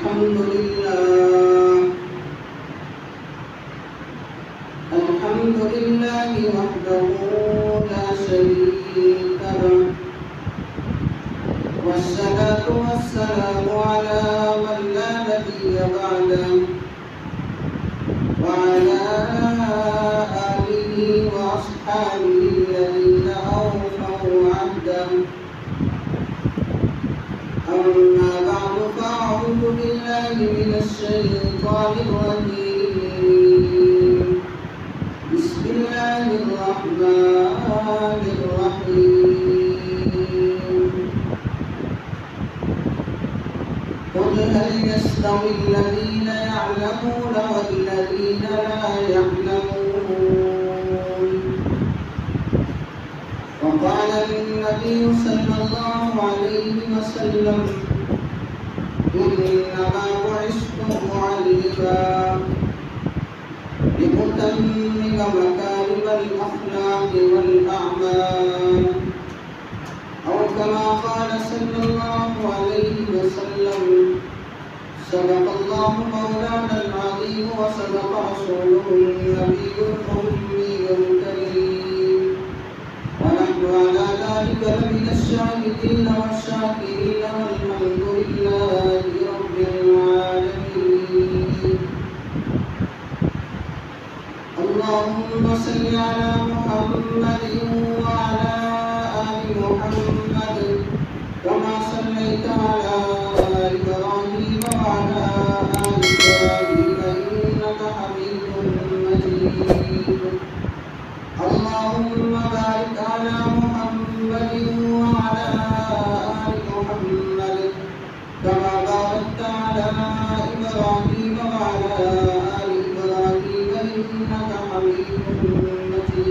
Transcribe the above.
الحمد لله وحده لا شريك له، والصلاة والسلام على من لا نبي بعده وعلى آله وأصحابه الذين أوفوا عهده. أما بعد فأعوذ بالله من الشيطان الرجيم. بسم الله الرحمن الرحيم. قل هل يستوي الذين يعلمون والذين لا يعلمون؟ وقال النبي صلى الله عليه وسلم: إنما بعثت معلما لأتمم مكارم الأخلاق والأعمال، أو كما قال صلى الله عليه وسلم: صدق الله مولانا العظيم وصدق رسوله النبي الأمي الكريم، ونحن على ذلك لمن الشاهدين والشاكرين، والحمد لله رب العالمين. اللهم صل على محمد وعلى آل محمد كما صليت على إبراهيم وعلى آل إبراهيم إنك حميد مجيد. اللهم بارك على محمد وعلى آل محمد كما باركت على إبراهيم وعلى آل إبراهيم إنك حميد مجيد.